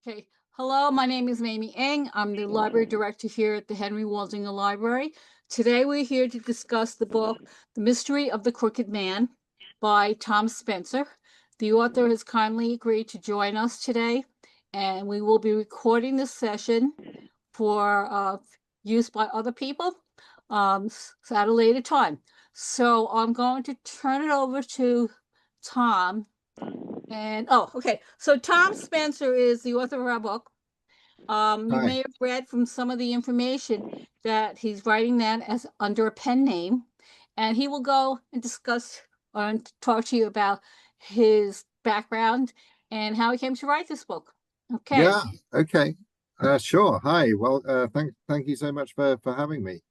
Okay. Hello, my name is Mamie Eng. I'm the library director here at the Henry Waldinger Library. Today we're here to discuss the book, The Mystery of the Crooked Man by Tom Spencer. The author has kindly agreed to join us today, and we will be recording this session for use by other people at a later time. So I'm going to turn it over to Tom. Okay. So Tom Spencer is the author of our book. You Hi. may have read from some of the information that he's writing that as under a pen name, and he will go and discuss and talk to you about his background and how he came to write this book. Okay. Yeah. Okay. Sure. Hi. Well, thank you so much for having me.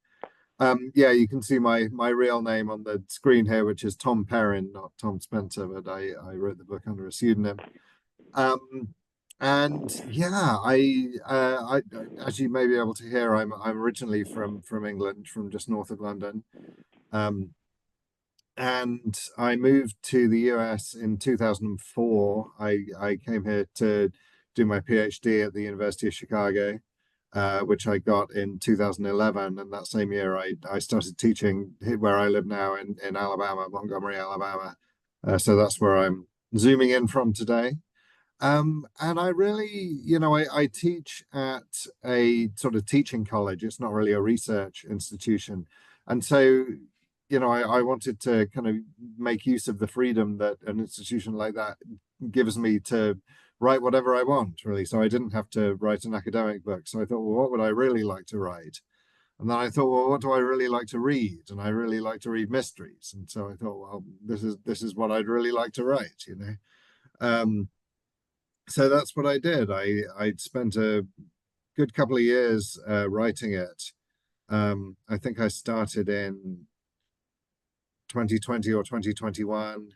Yeah, you can see my real name on the screen here, which is Tom Perrin, not Tom Spencer, but I wrote the book under a pseudonym. Um, and yeah, as you may be able to hear, I'm originally from England, from just north of London. Um, and I moved to the US in 2004. I came here to do my PhD at the University of Chicago, which I got in 2011. And that same year, I started teaching where I live now in Alabama, Montgomery, Alabama. So that's where I'm zooming in from today. And I really, I teach at a sort of teaching college. It's not really a research institution. And so, I wanted to kind of make use of the freedom that an institution like that gives me to write whatever I want, really. So I didn't have to write an academic book. So I thought, well, what would I really like to write? And then I thought, well, what do I really like to read? And I really like to read mysteries. And so I thought, well, this is what I'd really like to write. Um, so that's what I did. I'd spent a good couple of years writing it. I think I started in 2020 or 2021,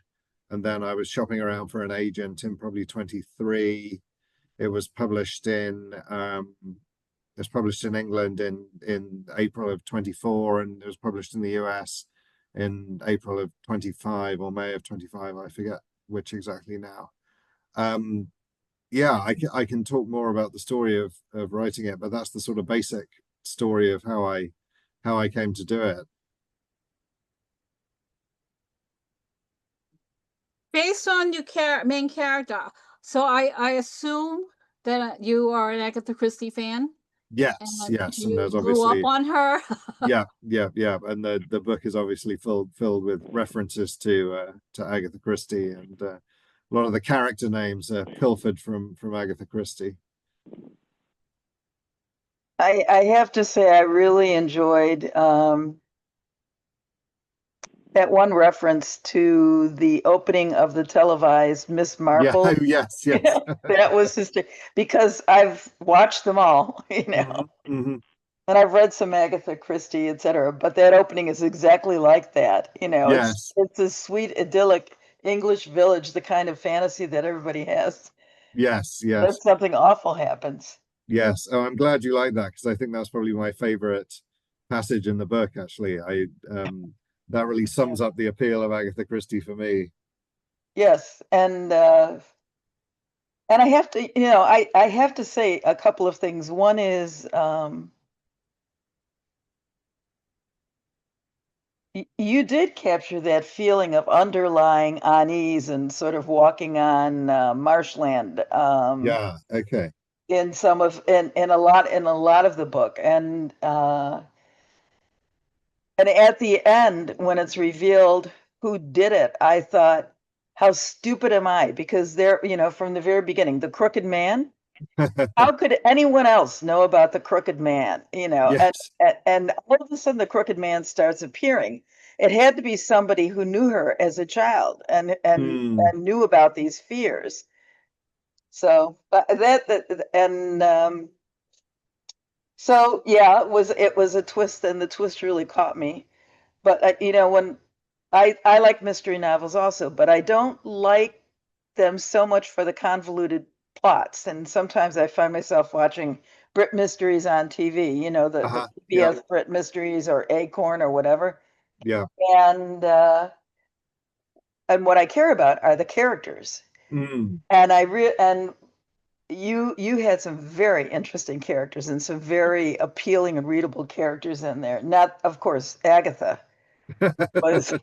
and then I was shopping around for an agent in probably 23. It was published in England in April of 24, and it was published in the US in April of 25 or May of 25. I forget which exactly now. Um, yeah, I can talk more about the story of writing it, but that's the sort of basic story of how I came to do it. Based on your main character, so I assume that you are an Agatha Christie fan Yes, and yes, and you there's grew up obviously on her. yeah, and the book is obviously filled with references to Agatha Christie, and a lot of the character names are pilfered from Agatha Christie. I have to say I really enjoyed that one reference to the opening of the televised Miss Yeah, Marple. yes, yes. That was just because I've watched them all, Hmm. and I've read some Agatha Christie, etc. But that opening is exactly like that. Yes, It's a sweet, idyllic English village, the kind of fantasy that everybody has. yes, Then yes, something awful happens. yes. Oh, I'm glad you like that because I think that's probably my favorite passage in the book, actually. That really sums up the appeal of Agatha Christie for me. Yes, and I have to, I have to say a couple of things. One is you did capture that feeling of underlying unease and sort of walking on marshland Yeah, okay. in some of in a lot of the book, and at the end when it's revealed who did it, I thought, how stupid am I? Because they're, from the very beginning, the crooked man. How could anyone else know about the crooked man? Yes. And all of a sudden the crooked man starts appearing. It had to be somebody who knew her as a child Hmm. and knew about these fears. So, but so yeah, it was a twist, and the twist really caught me. But when I like mystery novels also, but I don't like them so much for the convoluted plots. And sometimes I find myself watching Brit Mysteries on TV, the Uh-huh. Yeah. PBS Brit Mysteries or Acorn or whatever. Yeah. And and what I care about are the characters. Mm. And you had some very interesting characters and some very appealing and readable characters in there. Not, of course, Agatha was.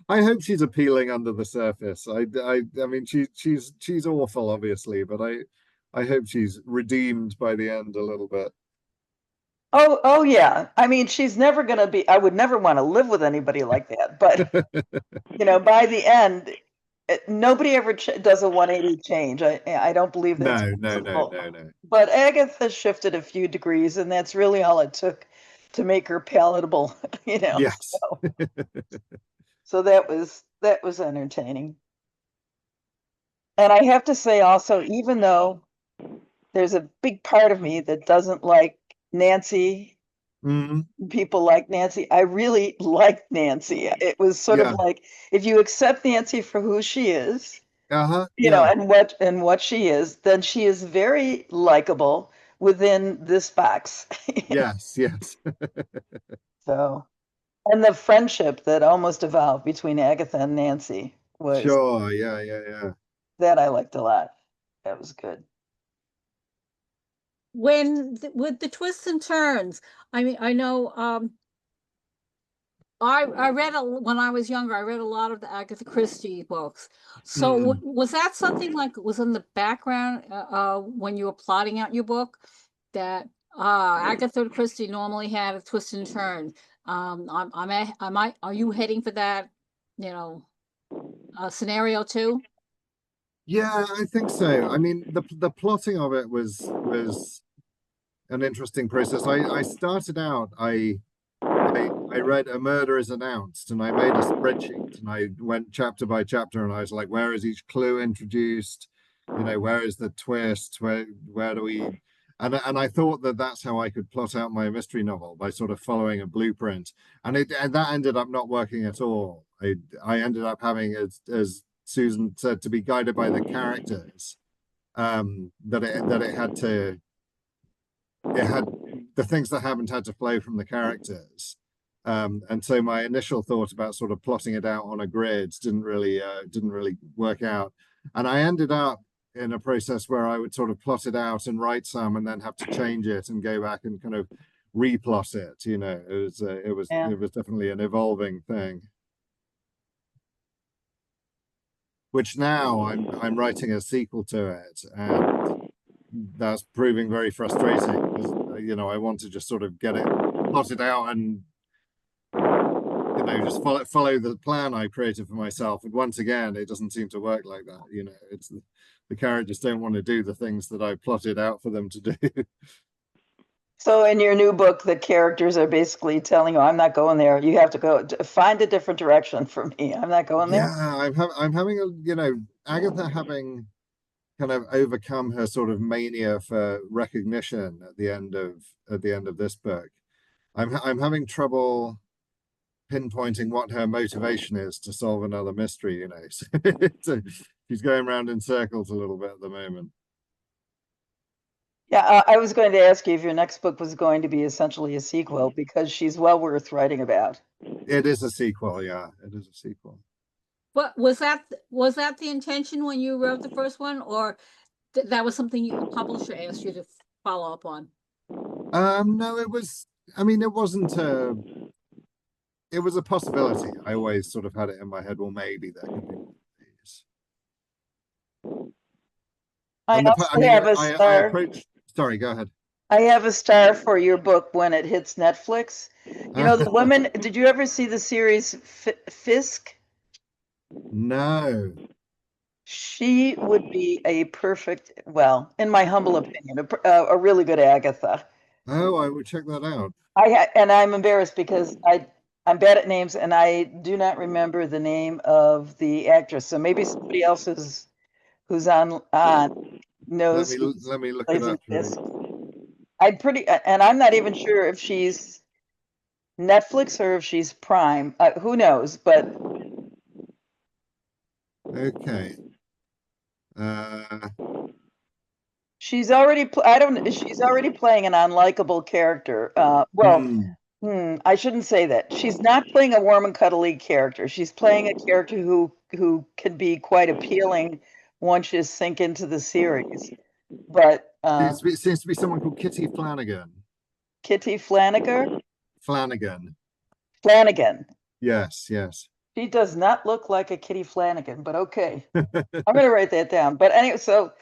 I hope she's appealing under the surface. I mean, she's awful, obviously, but I hope she's redeemed by the end a little bit. Oh yeah. I mean, she's never going to be. I would never want to live with anybody like that. But by the end, nobody ever does a 180 change. I don't believe that's No. possible. But Agatha shifted a few degrees, and that's really all it took to make her palatable. Yes. So that was entertaining. And I have to say also, even though there's a big part of me that doesn't like Nancy, Mhm. people like Nancy, I really liked Nancy. It was sort of Yeah. like, if you accept Nancy for who she is, Yeah. and what she is, then she is very likable within this box. Yes. So, and the friendship that almost evolved between Agatha and Nancy was Sure. Yeah. that I liked a lot. That was good. With the twists and turns, I mean, I know, I read when I was younger, I read a lot of the Agatha Christie books. So Mm. was that something like was in the background when you were plotting out your book, that Agatha Christie normally had a twist and turn? Are you heading for that, scenario too? Yeah, I think so. I mean, the plotting of it was an interesting process. I started out, I read A Murder is Announced, and I made a spreadsheet, and I went chapter by chapter, and I was like, where is each clue introduced? Where is the twist? Where do we? And I thought that that's how I could plot out my mystery novel, by sort of following a blueprint, and that ended up not working at all. I ended up having, as Susan said, to be guided by the characters. That it had the things that happened had to flow from the characters. And so my initial thought about sort of plotting it out on a grid didn't really work out. And I ended up in a process where I would sort of plot it out and write some, and then have to change it and go back and kind of replot it. Yeah. It was definitely an evolving thing. Which now I'm writing a sequel to it, and that's proving very frustrating, because I want to just sort of get it plotted out and just follow the plan I created for myself. And once again, it doesn't seem to work like that. It's the characters don't want to do the things that I plotted out for them to do. So in your new book, the characters are basically telling you, I'm not going there. You have to go find a different direction for me. I'm not going there. Yeah, I'm having Agatha having kind of overcome her sort of mania for recognition at the end of this book. I'm having trouble pinpointing what her motivation is to solve another mystery. So she's going around in circles a little bit at the moment. Yeah, I was going to ask you if your next book was going to be essentially a sequel, because she's well worth writing about. It is a sequel, yeah. It is a sequel. What was that the intention when you wrote the first one, or that was something your publisher asked you to follow up on? No, it was. I mean, it wasn't a. It was a possibility. I always sort of had it in my head. Well, maybe there could be more of these. I And also have a I star. approached. Sorry, go ahead. I have a star for your book when it hits Netflix. The women, did you ever see the series Fisk? No. She would be a perfect, well, in my humble opinion, a really good Agatha. Oh, I would check that out. And I'm embarrassed because I'm bad at names, and I do not remember the name of the actress. So maybe somebody else who's on knows who's Let me look it plays in up. Fisk. And I'm not even sure if she's Netflix or if she's Prime. Who knows? But Okay. she's already she's already playing an unlikable character. I shouldn't say that. She's not playing a warm and cuddly character. She's playing a character who can be quite appealing once you sink into the series. But Seems to be someone called Kitty Flanagan. Kitty Flanagan. Flanagan. Flanagan. Yes, yes. She does not look like a Kitty Flanagan, but okay. I'm going to write that down. But anyway, so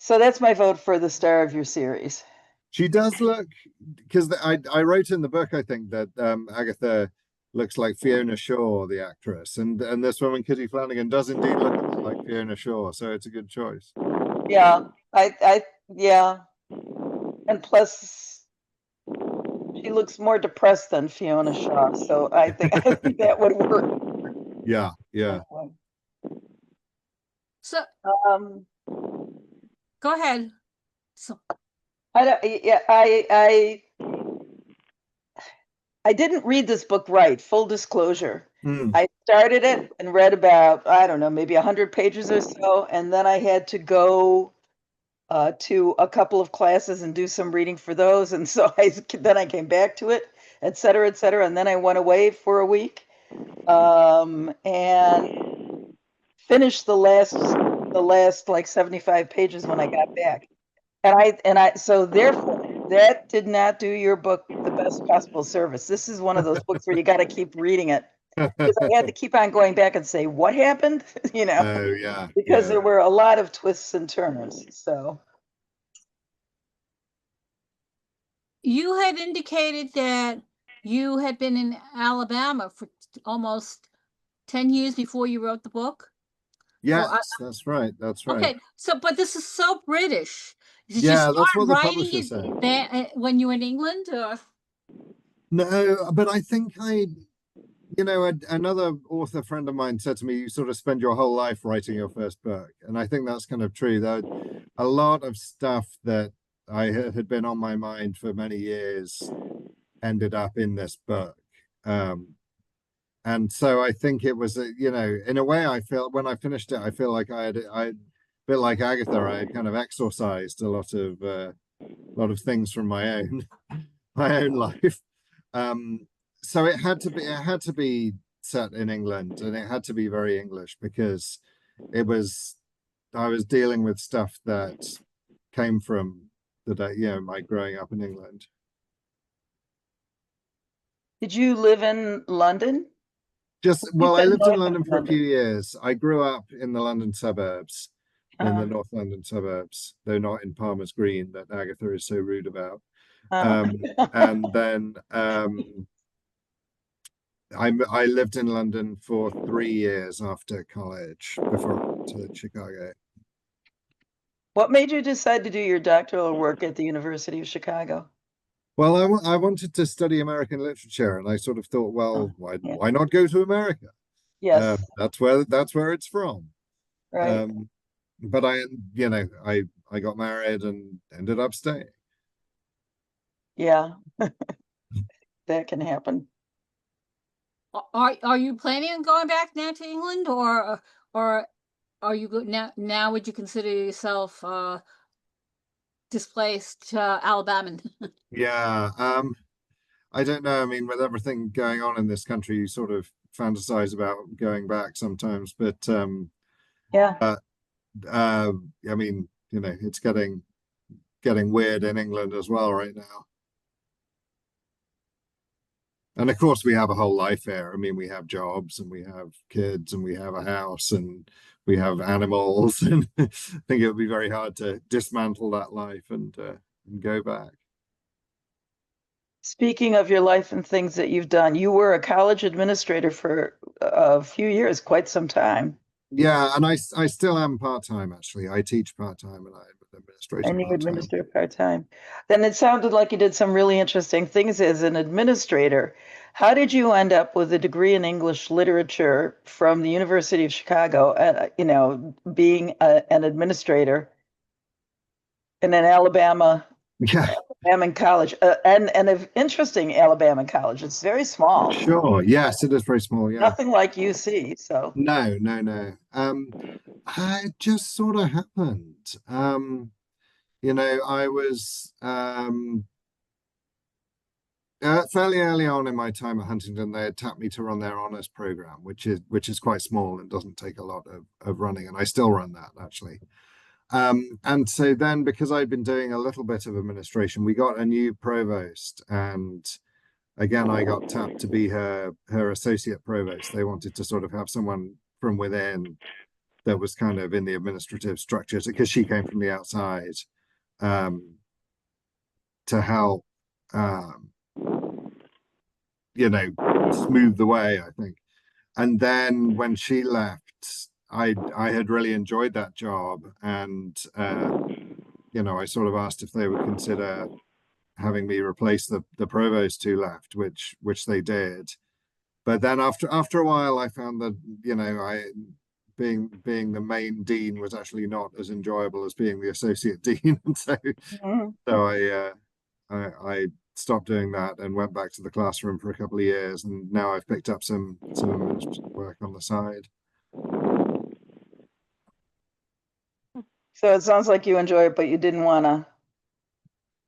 that's my vote for the star of your series. She does look, because I wrote in the book, I think, that Agatha looks like Fiona Shaw, the actress, and this woman Kitty Flanagan does indeed look a bit like Fiona Shaw, so it's a good choice. Yeah, yeah, and plus she looks more depressed than Fiona Shaw, so I think that would work. Yeah, yeah. So Um, go ahead. So I don't, yeah, I didn't read this book right, full disclosure. I started it and read about, I don't know, maybe 100 pages or so, and then I had to go to a couple of classes and do some reading for those, and so then I came back to it, et cetera, and then I went away for a week, and finished the last like 75 pages when I got back. And I so therefore that did not do your book the best possible service. This is one of those books where you got to keep reading it, because I had to keep on going back and say what happened, Oh yeah, because yeah. there were a lot of twists and turns. So you had indicated that you had been in Alabama for almost 10 years before you wrote the book. Yes, that's right. That's right. Okay, so but this is so British. Did you Yeah, start that's what the writing publisher it said. when you were in England? Or? No, but I think another author friend of mine said to me, you sort of spend your whole life writing your first book. And I think that's kind of true. Though a lot of stuff that I had been on my mind for many years ended up in this book. And so I think it was, in a way, I felt when I finished it, I feel like I a bit like Agatha, I had kind of exorcised a lot of things from my own life. So it had to be set in England, and it had to be very English, because I was dealing with stuff that came from my growing up in England. did you live in London? I lived in London for a London. few years. I grew up in the London suburbs, in the North London suburbs, though not in Palmer's Green that Agatha is so rude about. And then I lived in London for 3 years after college before I went to Chicago. What made you decide to do your doctoral work at the University of Chicago? Well, I wanted to study American literature, and I sort of thought, well, yeah. why not go to America? Yes, that's where it's from. right. But I got married and ended up staying. Yeah, that can happen. Are you planning on going back now to England, or are you now? Would you consider yourself displaced Alabama? Yeah, I don't know. I mean, with everything going on in this country, you sort of fantasize about going back sometimes. But Yeah. I mean, it's getting weird in England as well right now. And of course, we have a whole life here. I mean, we have jobs, and we have kids, and we have a house, and we have animals. And I think it would be very hard to dismantle that life and go back. Speaking of your life and things that you've done, you were a college administrator for a few years, quite some time. Yeah, and I still am part-time, actually. I teach part-time, and I'm an administrator And you part-time. administer part-time. Then it sounded like you did some really interesting things as an administrator. How did you end up with a degree in English literature from the University of Chicago, being an administrator in an Alabama college, and an interesting Alabama college? It's very small. Sure. Yes, it is very small. Yeah. Nothing like UC. So No. It just sort of happened. I was fairly early on in my time at Huntington. They had tapped me to run their honors program, which is quite small and doesn't take a lot of running, and I still run that, actually. And so then, because I'd been doing a little bit of administration, we got a new provost, and again, I got tapped to be her associate provost. They wanted to sort of have someone from within that was kind of in the administrative structure, because she came from the outside, um, to help, um, smooth the way, I think. And then when she left, I had really enjoyed that job, and I sort of asked if they would consider having me replace the provost who left, which they did. But then after a while, I found that I being the main dean was actually not as enjoyable as being the associate dean, and so I stopped doing that and went back to the classroom for a couple of years, and now I've picked up some administrative work on the side. So it sounds like you enjoy it, but you didn't want to.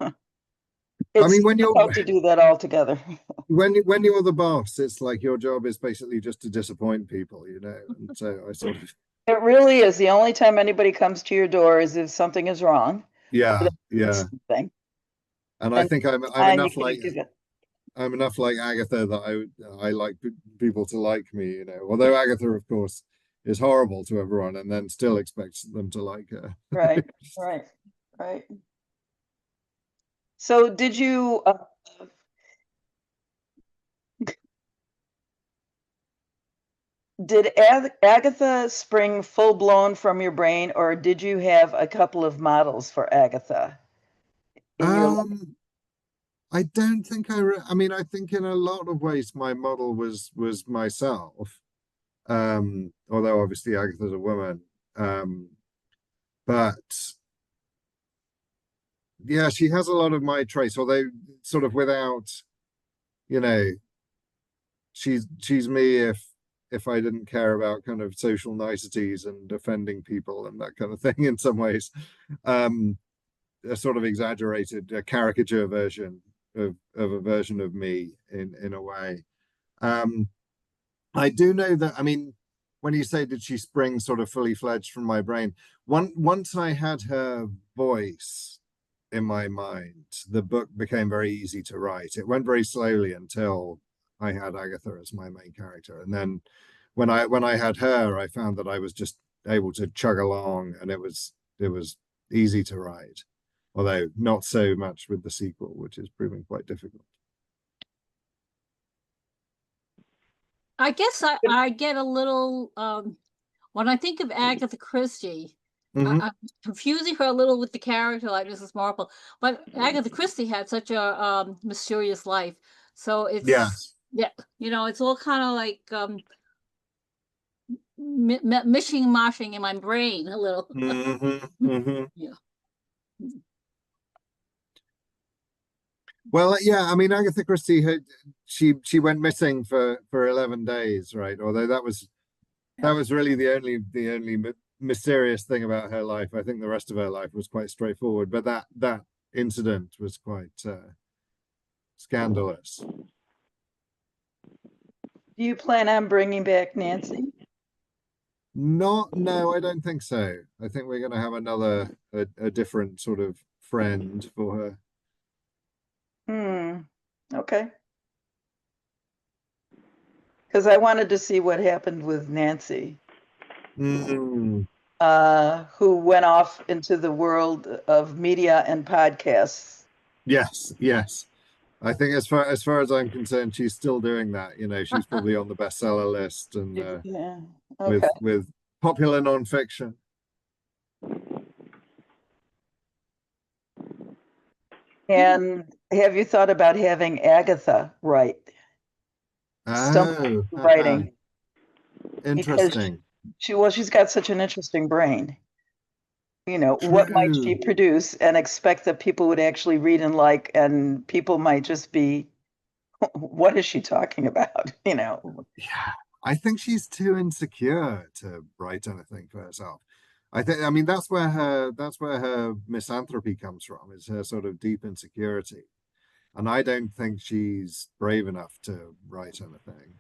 I mean, when you're tough to do that all together. when you're the boss, it's like your job is basically just to disappoint people, and so I sort of. It really is. The only time anybody comes to your door is if something is wrong. Yeah. Something. And I think I'm enough like Agatha that I like people to like me, although Agatha, of course, is horrible to everyone and then still expects them to like her. Right. So did you did Agatha spring full blown from your brain, or did you have a couple of models for Agatha in your life? I don't think I mean, I think in a lot of ways my model was myself. Although obviously Agatha's a woman. But yeah, she has a lot of my traits, although sort of without, she's me if I didn't care about kind of social niceties and offending people and that kind of thing in some ways. A sort of exaggerated, a caricature version of a version of me in a way. I do know that, I mean, when you say did she spring sort of fully fledged from my brain, once I had her voice in my mind, the book became very easy to write. It went very slowly until I had Agatha as my main character, and then when I had her, I found that I was just able to chug along, and it was easy to write, although not so much with the sequel, which is proving quite difficult. I guess I get a little when I think of Agatha Christie, I'm confusing her a little with the character like Mrs. Marple, but Agatha Christie had such a mysterious life, so it's it's all kind of like mishing moshing in my brain a little. Yeah. Well, yeah, I mean, Agatha Christie she went missing for 11 days, right? Although that was really the only mysterious thing about her life. I think the rest of her life was quite straightforward, but that incident was quite scandalous. Do you plan on bringing back Nancy? No, I don't think so. I think we're going to have a different sort of friend for her. Okay. Because I wanted to see what happened with Nancy, who went off into the world of media and podcasts. Yes. I think as far as I'm concerned, she's still doing that. She's probably on the bestseller list and with popular nonfiction. And have you thought about having Agatha write? Writing. Interesting. She's got such an interesting brain. What might she produce and expect that people would actually read and like, and people might just be, what is she talking about? Yeah, I think she's too insecure to write anything for herself. I mean, that's where her misanthropy comes from, is her sort of deep insecurity. And I don't think she's brave enough to write anything.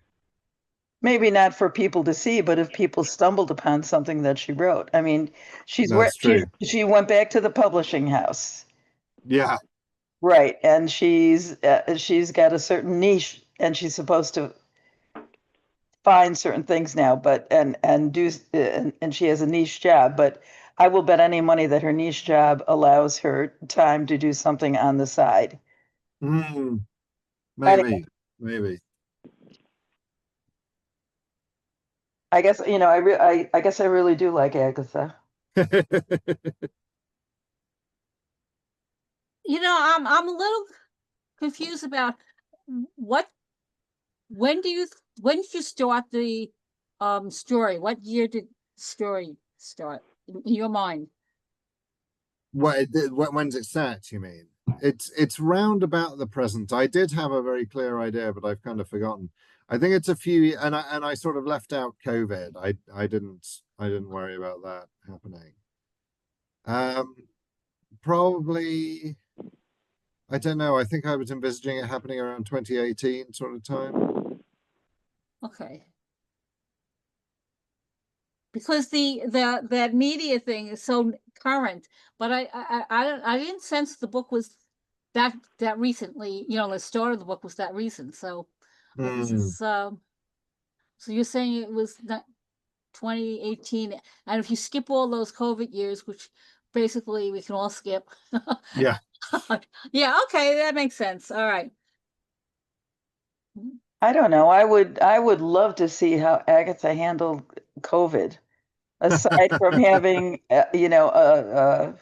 maybe not for people to see, but if people stumbled upon something that she wrote. I mean, That's true. she went back to the publishing house, Yeah. right? And she's got a certain niche, and she's supposed to find certain things now, but and do and she has a niche job, but I will bet any money that her niche job allows her time to do something on the side. Mm, Anyway, maybe. I guess I guess I really do like Agatha. I'm a little confused about what when did you start the story? What year did story start in your mind? When's it set, you mean? It's round about the present. I did have a very clear idea, but I've kind of forgotten. I think it's a few, and I sort of left out COVID. I didn't worry about that happening. Probably, I don't know. I think I was envisaging it happening around 2018 sort of time. Okay. Because that media thing is so current, but I didn't sense the book was that recently, the start of the book was that recent. So this Hmm. is so you're saying it was not 2018, and if you skip all those COVID years, which basically we can all skip. Yeah. Yeah, okay, that makes sense. All right. I don't know. I would love to see how Agatha handled COVID, aside from having a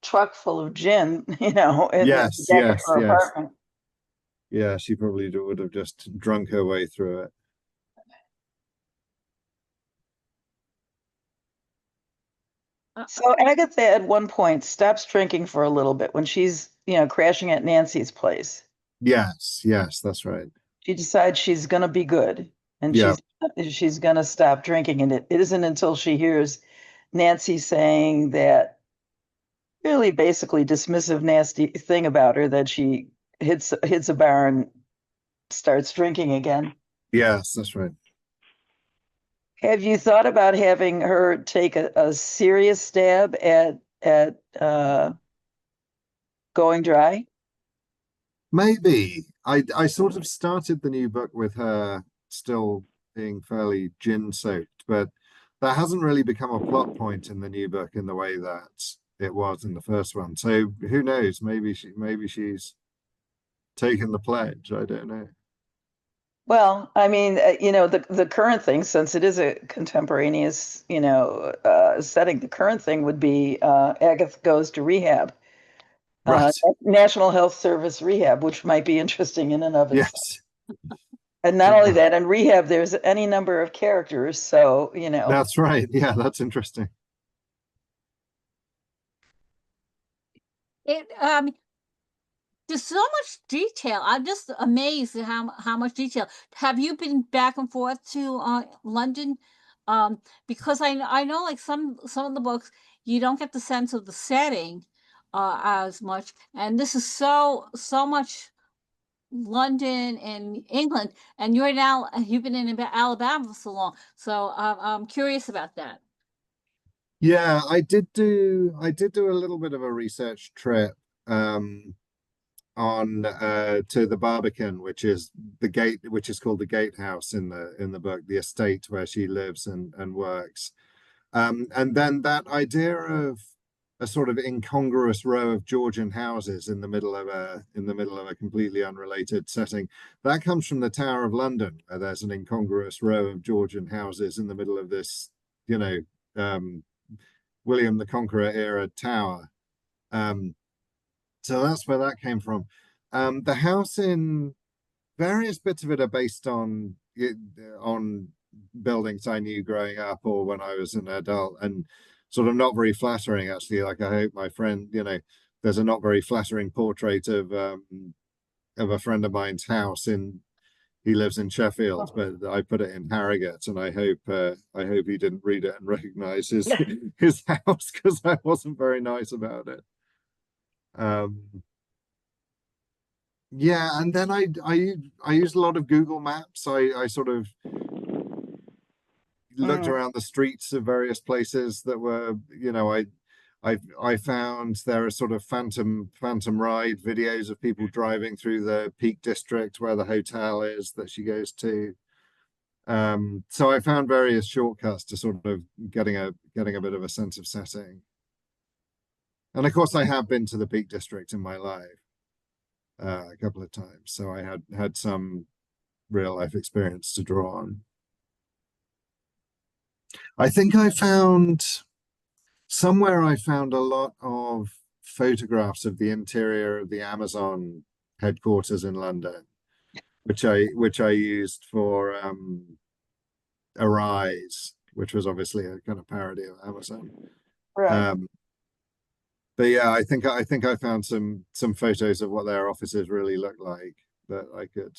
truck full of gin, in the Yes, back of yes, her yes. apartment. Yeah, she probably would have just drunk her way through it. So Agatha at one point stops drinking for a little bit when she's, crashing at Nancy's place. Yes, that's right. She decides she's gonna be good, and Yeah, she's gonna stop drinking. And it isn't until she hears Nancy saying that really basically dismissive, nasty thing about her that she hits a bar and starts drinking again. yes, that's right. Have you thought about having her take a serious stab at going dry? Maybe I sort of started the new book with her still being fairly gin soaked, but that hasn't really become a plot point in the new book in the way that it was in the first one. So who knows? Maybe she's taken the pledge. I don't know. Well, I mean, the current thing, since it is a contemporaneous, setting, the current thing would be Agatha goes to rehab, Right. National Health Service rehab, which might be interesting in and of itself. Yes. And not only Yeah. that, in rehab, there's any number of characters. So, That's right. Yeah, that's interesting. It there's so much detail. I'm just amazed at how much detail. Have you been back and forth to London? Because I know like some of the books you don't get the sense of the setting as much, and this is so much London and England, and you've been in Alabama for so long, so I'm curious about that. Yeah, I did do a little bit of a research trip on to the Barbican, which is called the Gatehouse in the book, the estate where she lives and works. And then that idea of a sort of incongruous row of Georgian houses in the middle of a completely unrelated setting, that comes from the Tower of London, where there's an incongruous row of Georgian houses in the middle of this, you know, um, William the Conqueror era tower. Um, so that's where that came from. The house in various bits of it are based on buildings I knew growing up or when I was an adult, and sort of not very flattering actually. Like I hope my friend, there's a not very flattering portrait of a friend of mine's house in he lives in Sheffield, but I put it in Harrogate, and I hope he didn't read it and recognize his house because I wasn't very nice about it. Um, Yeah, and then I used a lot of Google Maps. I sort of looked Mm, around the streets of various places that were, I found there are sort of phantom ride videos of people driving through the Peak District where the hotel is that she goes to. So I found various shortcuts to sort of getting a bit of a sense of setting. And of course, I have been to the Peak District in my life a couple of times, so I had some real life experience to draw on. I think I found somewhere I found a lot of photographs of the interior of the Amazon headquarters in London, which I used for Arise, which was obviously a kind of parody of Amazon. right. Um, but yeah, I think I found some photos of what their offices really look like that I could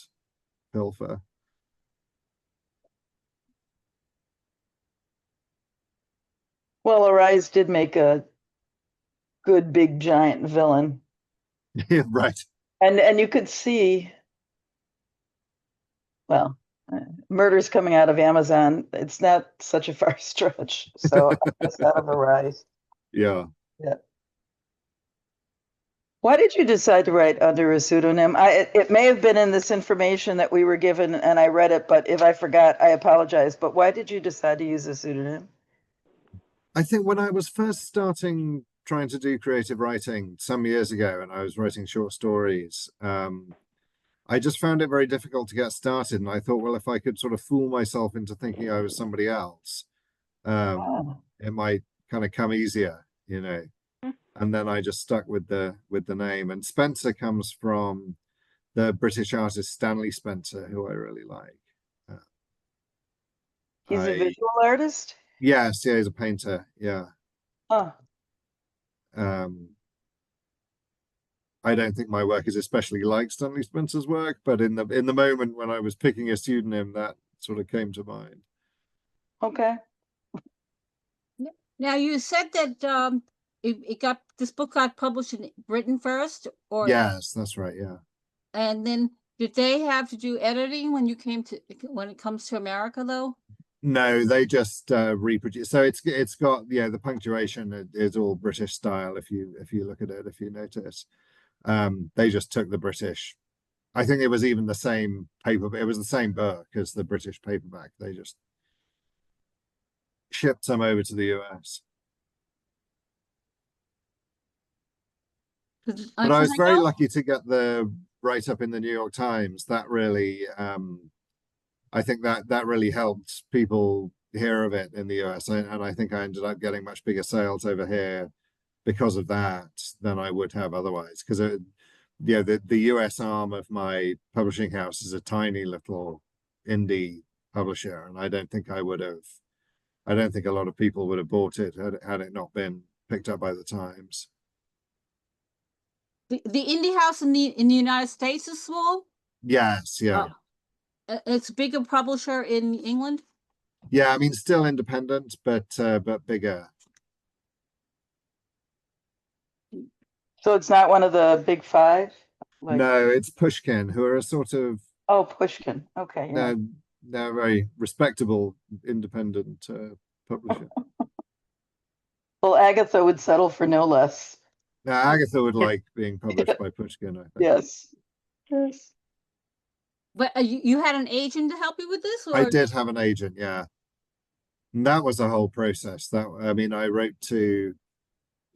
pilfer. Well, Arise did make a good big giant villain. Yeah, right. And you could see, well, murders coming out of Amazon, it's not such a far stretch. So I guess out of Arise. Yeah. Yeah. Why did you decide to write under a pseudonym? It may have been in this information that we were given and I read it, but if I forgot, I apologize. But why did you decide to use a pseudonym? I think when I was first starting trying to do creative writing some years ago, and I was writing short stories, I just found it very difficult to get started. And I thought, well, if I could sort of fool myself into thinking I was somebody else, Oh, it might kind of come easier, you know. And then I just stuck with the name. And Spencer comes from the British artist Stanley Spencer, who I really like. Uh, he's a I visual artist? yes, yeah, he's a painter. Yeah. Huh. Um, I don't think my work is especially like Stanley Spencer's work, but in the moment when I was picking a pseudonym, that sort of came to mind. Okay. Now you said that this book got published in Britain first, or Yes, that's right. Yeah. and then did they have to do editing when it comes to America though? No, they just reproduce. So it's got the punctuation is all British style. If you look at it, if you notice, they just took the British. I think it was even the same paper. It was the same book as the British paperback. They just shipped some over to the US. 'Cause But I was I very know lucky to get the write up in the New York Times. That really, I think that really helped people hear of it in the US, and I think I ended up getting much bigger sales over here because of that than I would have otherwise. Because the US arm of my publishing house is a tiny little indie publisher, and I don't think I would have. I don't think a lot of people would have bought it had it not been picked up by the Times. the indie house in the United States is small. Yes, yeah. Oh, it's a bigger publisher in England. Yeah, I mean, still independent, but bigger. So it's not one of the big five? Like, No, it's Pushkin, who are a sort of oh, Pushkin. Okay, yeah. no, no, very respectable independent publisher. Well, Agatha would settle for no less. Now, Agatha would like being published by Pushkin, I think. Yes. Yes. But you had an agent to help you with this, I or did have an agent, yeah. And that was a whole process. I mean, I wrote to,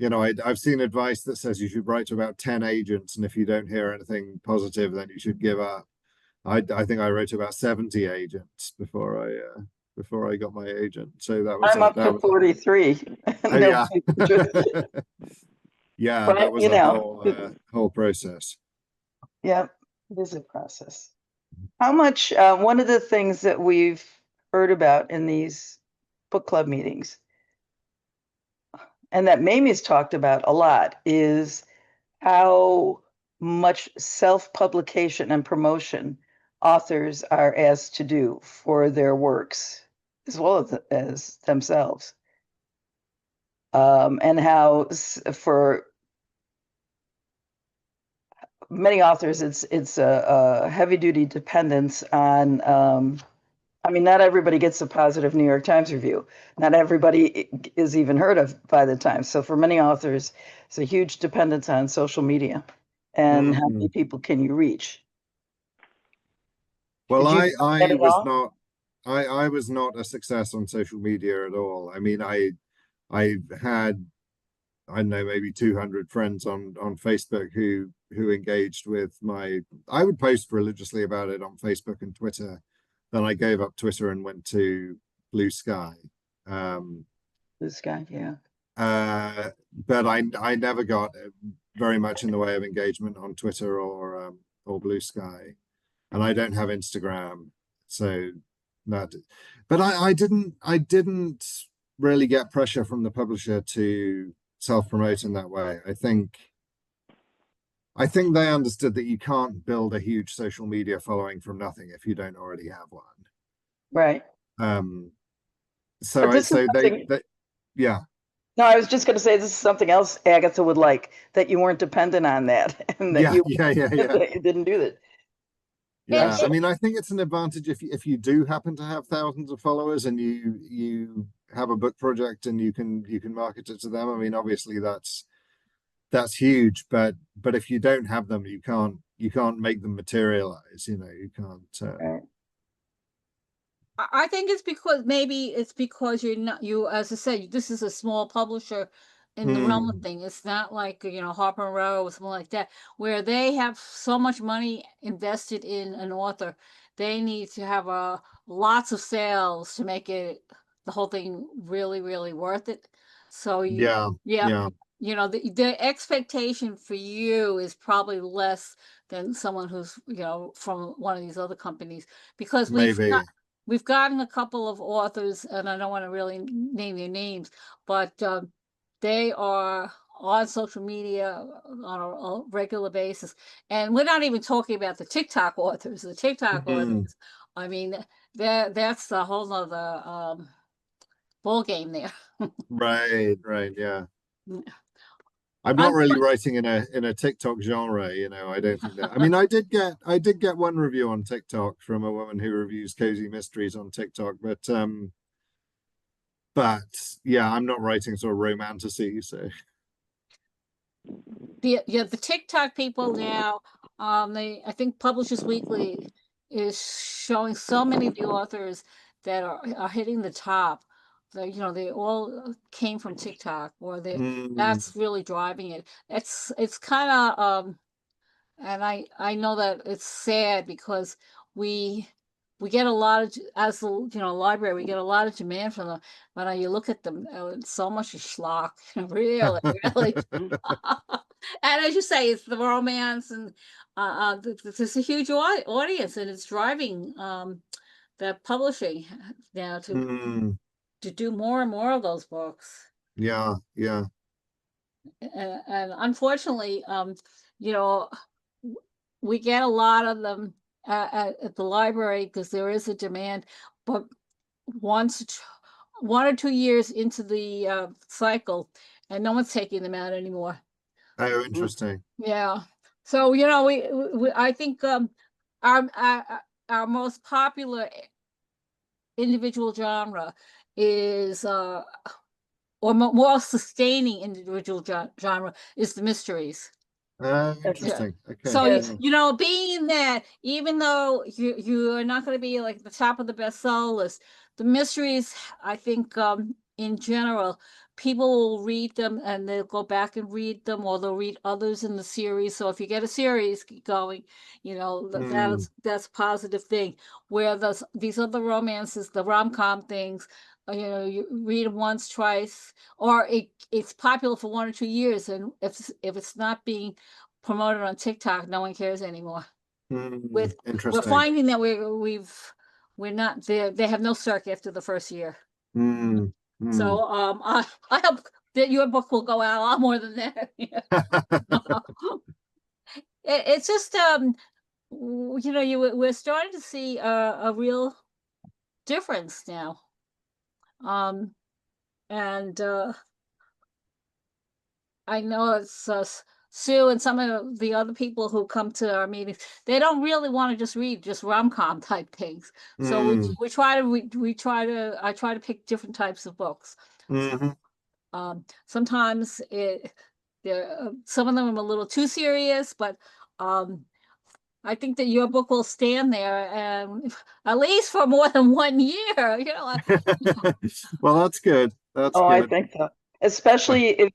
I've seen advice that says you should write to about 10 agents, and if you don't hear anything positive, then you should give up. I think I wrote to about 70 agents before I got my agent. So I'm up that to was 43. No, yeah. Yeah, that but was a whole process. yeah, it is a process. How much, one of the things that we've heard about in these book club meetings, and that Mamie's talked about a lot, is how much self-publication and promotion authors are asked to do for their works, as well as themselves. And how for many authors, it's a heavy duty dependence on. I mean, not everybody gets a positive New York Times review. Not everybody is even heard of by the Times. So for many authors, it's a huge dependence on social media, and how many people can you reach? Well, Did you I find that I at was all? not I was not a success on social media at all. I mean, I had, I don't know, maybe 200 friends on Facebook who engaged with my, I would post religiously about it on Facebook and Twitter. Then I gave up Twitter and went to Blue Sky. Um, This guy, yeah. but I never got very much in the way of engagement on Twitter or Blue Sky, and I don't have Instagram, so that. But I didn't really get pressure from the publisher to self-promote in that way. I think they understood that you can't build a huge social media following from nothing if you don't already have one. Right. Um, But so I this is so something, they yeah. no, I was just going to say this is something else Agatha would like, that you weren't dependent on that and that Yeah, you, yeah, yeah, yeah. that you didn't do that. It, Yeah, I it, mean, I think it's an advantage if you do happen to have thousands of followers and you have a book project and you can market it to them. I mean, obviously that's huge, but if you don't have them, you can't make them materialize. You can't. Right. I think it's because maybe it's because you're not you as I said, this is a small publisher in the realm of Mm, thing. It's not like Harper and Row or something like that, where they have so much money invested in an author. They need to have lots of sales to make it the whole thing really, really worth it. So yeah, yeah, yeah, the expectation for you is probably less than someone who's from one of these other companies because maybe. we've gotten a couple of authors, and I don't want to really name their names, but they are on social media on a regular basis. And we're not even talking about the TikTok authors. The TikTok Mhm. authors, I mean, that's a whole nother ball game there. Right, right, yeah. Mm. I'm not really Unfor- writing in a TikTok genre, I don't think that. I mean, I did get one review on TikTok from a woman who reviews cozy mysteries on TikTok, but yeah, I'm not writing sort of romantasy, so the TikTok people now, I think Publishers Weekly is showing so many of the authors that are hitting the top. They all came from TikTok, or mm, that's really driving it. It's kind of and I know that it's sad because we we get a lot of as the library, we get a lot of demand from them, but you look at them, it's so much schlock, really, really. And as you say, it's the romance, and there's a huge audience, and it's driving the publishing now mm, to do more and more of those books. yeah, yeah, And unfortunately, you know, we get a lot of them at the library because there is a demand, but once, 1 or 2 years into the cycle, and no one's taking them out anymore. oh, Mm. interesting. Yeah. So I think our, our our most popular individual genre is or more sustaining individual genre is the mysteries. Okay. Yeah. Interesting. Okay, So Yes. being that, even though you are not going to be like the top of the bestseller list, the mysteries, I think, in general, people will read them and they'll go back and read them, or they'll read others in the series. So if you get a series going, mm, that's a positive thing. Where these other romances, the rom-com things, you read them once, twice, or it's popular for 1 or 2 years, and if it's not being promoted on TikTok, no one cares anymore. We're interesting. finding that we're not there. They have no circ after the first year. Mm, mm. So I hope that your book will go out a lot more than that. It's just we're starting to see a real difference now. And I know it's Sue and some of the other people who come to our meetings, they don't really want to just read just rom-com type things. So Mm, I try to pick different types of books. mhm. Sometimes some of them are a little too serious, but I think that your book will stand there and at least for more than 1 year. Well, that's good. That's Oh, I good. think so. Especially if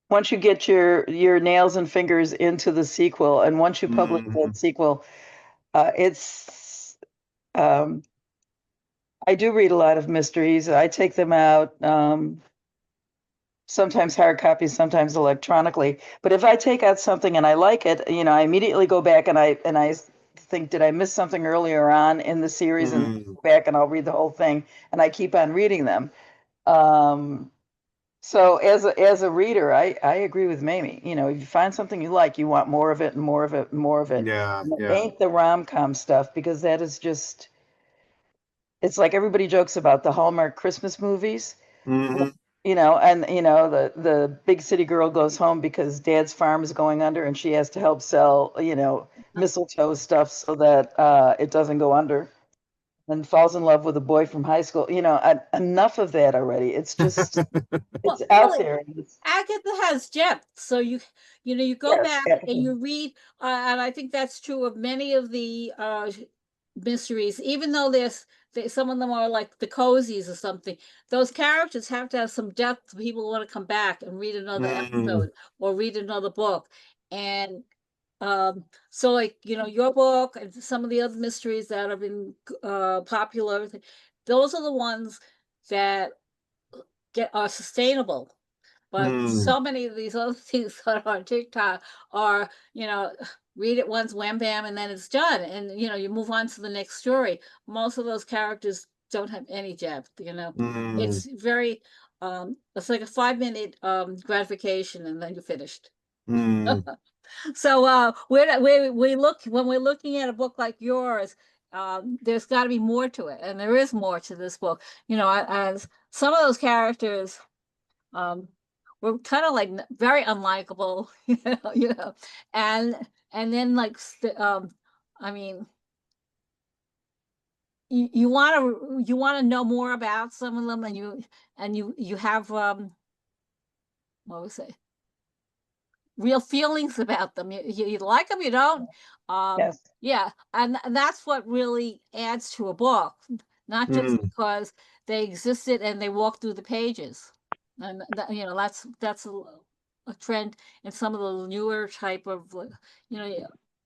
once you get your nails and fingers into the sequel, and once you publish Mhm. that sequel, it's I do read a lot of mysteries. I take them out, sometimes hard copies, sometimes electronically. But if I take out something and I like it, I immediately go back and I think, did I miss something earlier on in the series? And Mm. go back and I'll read the whole thing, and I keep on reading them. So as a reader, I agree with Mamie. If you find something you like, you want more of it and more of it and more of it. Yeah, And it yeah. ain't the rom-com stuff, because that is just, it's like everybody jokes about the Hallmark Christmas movies. Mhm. And the big city girl goes home because dad's farm is going under, and she has to help sell, mistletoe stuff so that it doesn't go under, and falls in love with a boy from high school. Enough of that already. It's just, Well, it's out really, there. It's, Agatha has depth, so you go yes, back and you read, and I think that's true of many of the mysteries. Even though some of them are like the cozies or something, those characters have to have some depth. People want to come back and read another Mm. episode or read another book, and so like your book and some of the other mysteries that have been popular, those are the ones that are sustainable. But Mm. so many of these other things that are on TikTok are, read it once, wham bam, and then it's done. And you move on to the next story. Most of those characters don't have any depth. Mm. It's very it's like a 5 minute gratification and then you're finished. Mm. So we look when we're looking at a book like yours, there's got to be more to it, and there is more to this book. As some of those characters um were kind of like very unlikable, and then like I mean, you want to know more about some of them, and you have what was it, real feelings about them. You like them, you don't. yes. Yeah, and that's what really adds to a book, not just Mm. because they existed and they walk through the pages. And that's a trend in some of the newer type of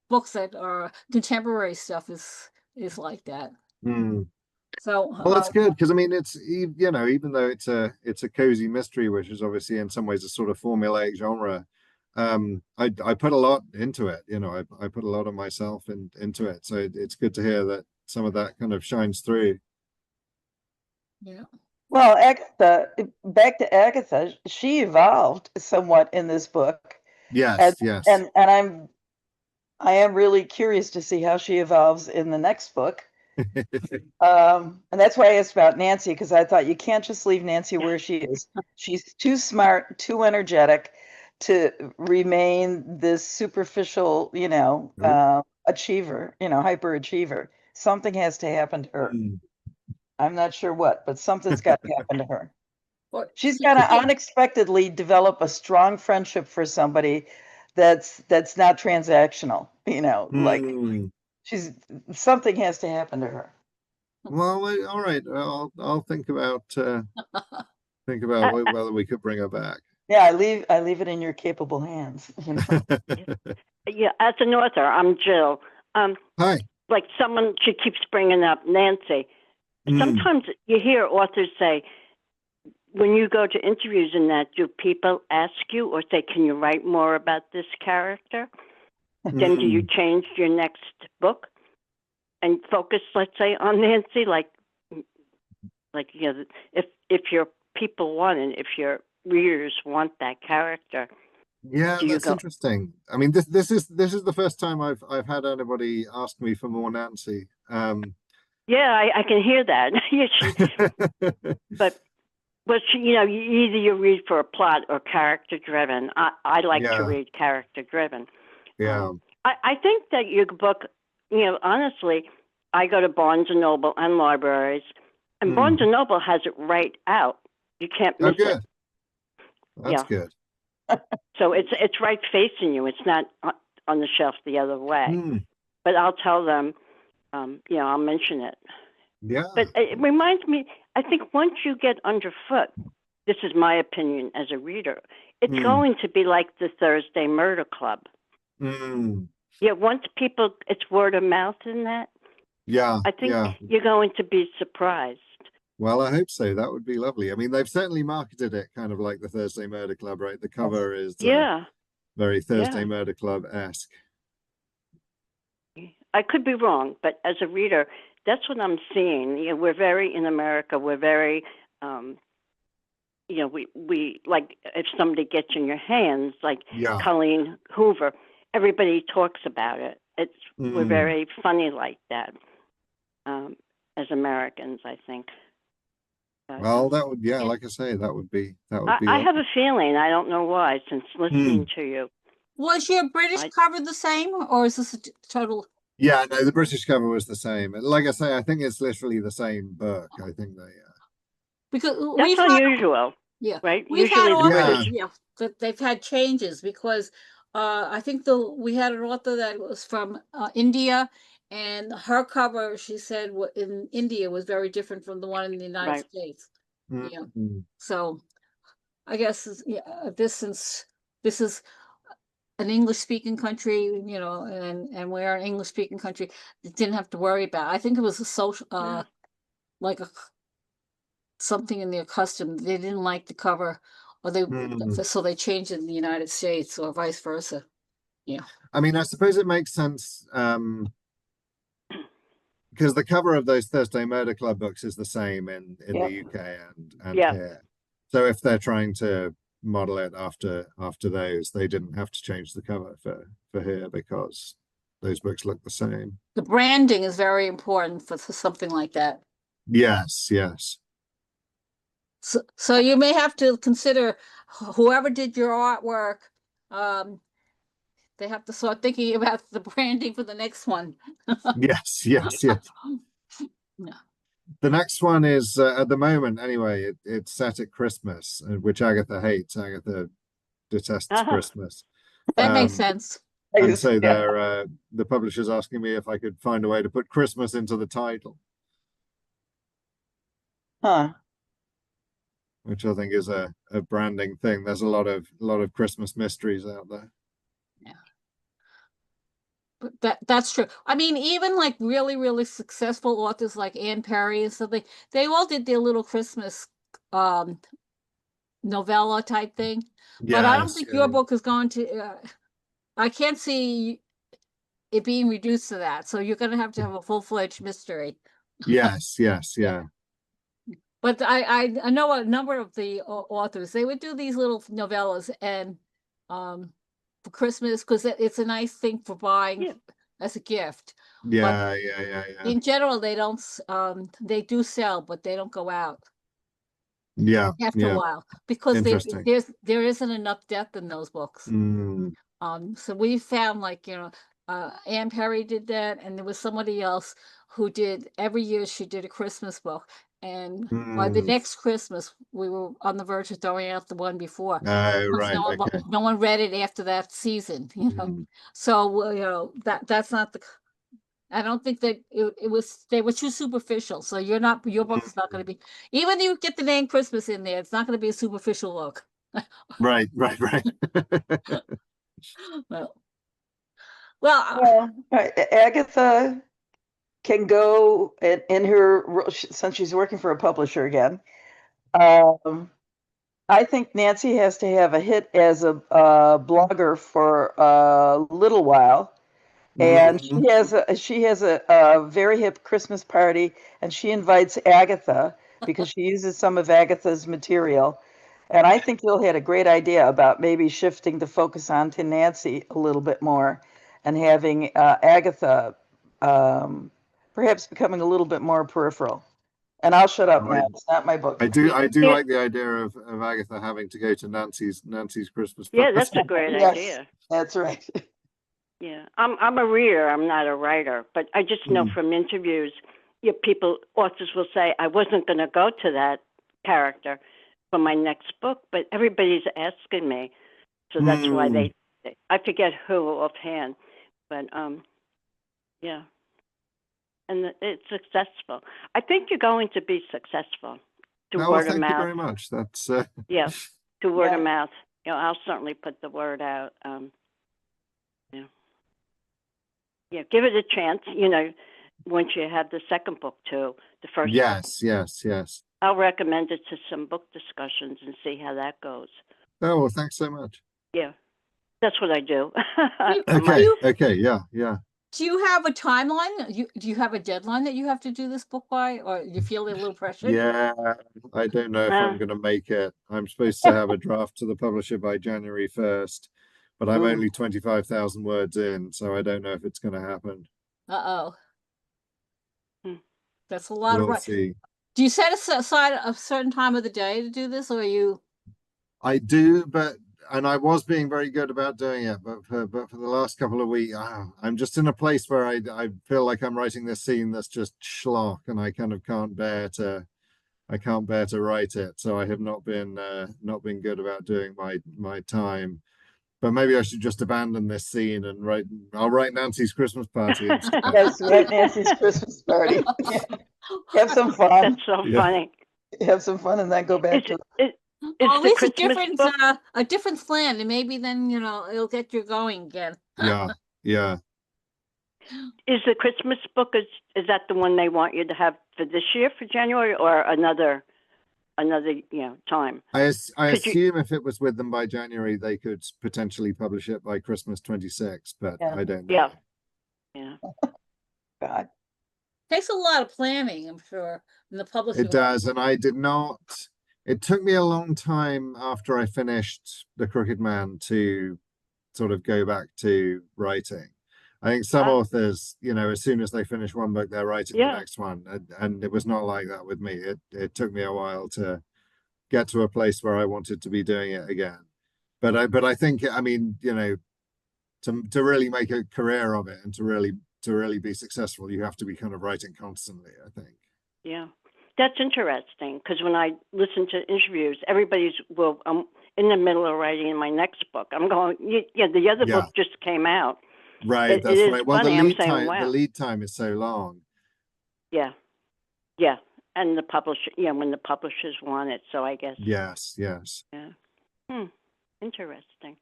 books that are contemporary stuff is like that. Mm. So Well, that's good because I mean, even though it's a cozy mystery, which is obviously in some ways a sort of formulaic genre, I put a lot into it. I put a lot of myself into it, so it's good to hear that some of that kind of shines through. yeah. Well, Agatha, back to Agatha, she evolved somewhat in this book, and Yes, yes. and I am really curious to see how she evolves in the next book. And that's why I asked about Nancy, because I thought you can't just leave Nancy where she is. She's too smart, too energetic to remain this superficial, Oh. achiever, hyper achiever. Something has to happen to her. Mm. I'm not sure what, but something's got to happen to her. Or She's got to unexpectedly develop a strong friendship for somebody that's not transactional, like Mm. she's something has to happen to her. Well, all right. I'll think about Uh, uh, whether we could bring her back. Yeah, I leave it in your capable hands. yeah, as an author, I'm Jill. Hi. Like someone, she keeps bringing up Nancy. Mm. Sometimes you hear authors say, when you go to interviews and that, do people ask you or say, can you write more about this character? Then do you Mm. change your next book and focus, let's say, on Nancy? Like if your people want it, if your readers want that character, Yeah, do you that's go, interesting. I mean, this is the first time I've had anybody ask me for more Nancy. yeah, I can hear that. Yeah, but But you know, either you read for a plot or character driven. I like to Yeah. read character driven. Yeah. I think that your book, you know, honestly, I go to Barnes and Noble and libraries, and Barnes and Noble has it right out. You can't Oh, miss good. it. That's Yeah. good. So it's right facing you. It's not on the shelf the other way. But I'll tell them, you know, I'll mention it. Yeah. But it reminds me, I think once you get underfoot, this is my opinion as a reader, it's going to be like the Thursday Murder Club. Yeah, once people, it's word of mouth in that. Yeah. I think Yeah. you're going to be surprised. Well, I hope so. That would be lovely. I mean, they've certainly marketed it kind of like the Thursday Murder Club, right? The cover is Yeah. very Thursday Yeah. Murder Club-esque. I could be wrong, but as a reader, that's what I'm seeing. You know, we're very, in America, we're very, you know, we like if somebody gets in your hands, like Yeah. Colleen Hoover, everybody talks about it. We're very funny like that, as Americans, I think. But, Well, that would, yeah, like I say, that would be I have a feeling, I don't know why, since listening to you. Was your British cover the same, or is this a total? Yeah, no, the British cover was the same. And like I say, I think it's literally the same book. I think they Because That's unusual. Yeah, right? We've Usually had the authors, British. yeah, that they've had changes because I think we had an author that was from India, and her cover, she said, in India was very different from the one in the United Right. States. are. Yeah, so I guess since this is an English speaking country, you know, and we're an English speaking country, it didn't have to worry about. I think it was a social, like something in their custom. They didn't like the cover, or so they changed it in the United States, or vice versa. Yeah. I mean, I suppose it makes sense because the cover of those Thursday Murder Club books is the same in the UK and here. So if they're trying to model it after those, they didn't have to change the cover for here because those books look the same. The branding is very important for something like that. Yes, yes. So you may have to consider whoever did your artwork, they have to start thinking about the branding for the next one. Yes, yes, yes. Yeah. The next one is at the moment anyway, it's set at Christmas, which Agatha hates. Agatha detests Christmas. That makes sense. And so they're the publisher's asking me if I could find a way to put Christmas into the title. Huh. Which I think is a branding thing. There's a lot of Christmas mysteries out there. Yeah. But that's true. I mean, even like really, really successful authors like Anne Perry and something, they all did their little Christmas novella type thing. But I don't think your book is going to I can't see it being reduced to that. So you're gonna have to have a full-fledged mystery. Yes, yes, yeah. But I know a number of the authors, they would do these little novellas and for Christmas, because it's a nice thing for buying as a gift. Yeah. In general, they don't they do sell, but they don't go out Yeah. after a while because Interesting. there isn't enough depth in those books. So we found, like, you know, Anne Perry did that, and there was somebody else who did, every year she did a Christmas book. And by the next Christmas, we were on the verge of throwing out the one before. Oh, right. No one read it after that season, you know. So, you know, that's not the. I don't think that it was. They were too superficial. So your book is not going to be. Even if you get the name Christmas in there, it's not going to be a superficial look. Right. Well, Agatha can go in her, since she's working for a publisher again. I think Nancy has to have a hit as a blogger for a little while, and she has a very hip Christmas party, and she invites Agatha because she uses some of Agatha's material. And I think you'll had a great idea about maybe shifting the focus onto Nancy a little bit more, and having Agatha perhaps becoming a little bit more peripheral. And I'll shut up Oh, now. It's not my book. I do Yeah. like the idea of Agatha having to go to Nancy's Christmas Yeah, party. that's a great Yes. idea. That's right. Yeah, I'm a reader. I'm not a writer, but I just know from interviews, authors will say, I wasn't going to go to that character for my next book, but everybody's asking me, so that's why I forget who offhand, but yeah, and it's successful. I think you're going to be successful to Oh, well, word of thank you mouth. very much. That's Yeah, to word of Yeah. mouth. I'll certainly put the word out. Yeah, give it a chance. Once you have the second book too, the first book. yes. I'll recommend it to some book discussions and see how that goes. Oh, well, thanks so much. Yeah, that's what I do. Okay, yeah. Do you have a timeline? Do you have a deadline that you have to do this book by, or you feel a little pressured? Yeah, I don't know if I'm going to make it. I'm supposed to have a draft to the publisher by January 1st, but I'm only 25,000 words in, so I don't know if it's going to happen. Uh-oh. That's a lot of We'll writing. see. Do you set aside a certain time of the day to do this, or you? I do, and I was being very good about doing it, but for the last couple of weeks, I'm just in a place where I feel like I'm writing this scene that's just schlock, and I kind of can't bear to write it. So I have not been good about doing my time. But maybe I should just abandon this scene and I'll write Nancy's Christmas party instead. Yes, right, Nancy's Christmas party. Yeah. Have some fun. That's so funny. Have some fun and then go back to Is At the least Christmas book? a different slant, and maybe then it'll get you going again. Yeah. Is the Christmas book, is that the one they want you to have for this year, for January, or another time? I assume if it was with them by January, they could potentially publish it by Christmas 26, but I don't know. Yeah. God. Takes a lot of planning, I'm sure, in the publishing. It does, and I did not. It took me a long time after I finished The Crooked Man to sort of go back to writing. I think some authors, as soon as they finish one book, they're writing the next one, and it was not like that with me. It took me a while to get to a place where I wanted to be doing it again. But I think, to really make a career of it and to really be successful, you have to be kind of writing constantly, I think. Yeah, that's interesting, because when I listen to interviews, everybody's, I'm in the middle of writing my next book. I'm going, the other book just came out. Right, that's right. Well, funny. the lead time is so long. Yeah, and the publisher, when the publishers want it, so I guess. Yes. Yeah. Interesting.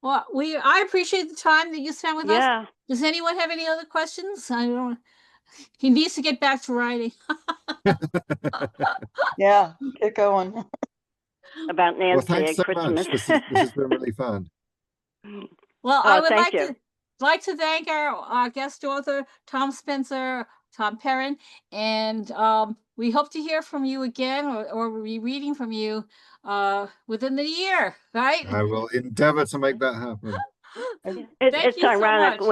Well, I appreciate the time that you spent with us. Yeah. Does anyone have any other questions? He needs to get back to writing. Yeah, get going. About Nancy Well, thanks at so Christmas. much. This has been really fun. Well, I would thank like to thank our guest author, Tom Perrin, and we hope to hear from you again or be reading from you within the year, right? I will endeavor to make that happen. It's ironic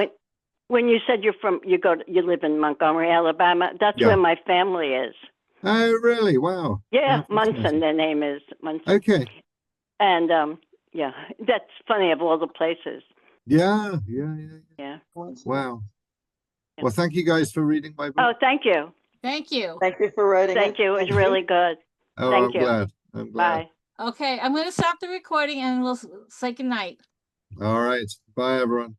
when you said you live in Montgomery, Alabama. That's where my family is. Oh, really? Wow. Yeah, Munson. Their name is Munson. Okay. And that's funny, of all the places. Yeah. Wow. Well, thank you guys for reading my book. Oh, thank you. Thank you. Thank you for writing. Thank you. It was really good. Oh, thank you. Glad. I'm glad. Bye. Okay, I'm going to stop the recording and we'll say goodnight. All right. Bye, everyone.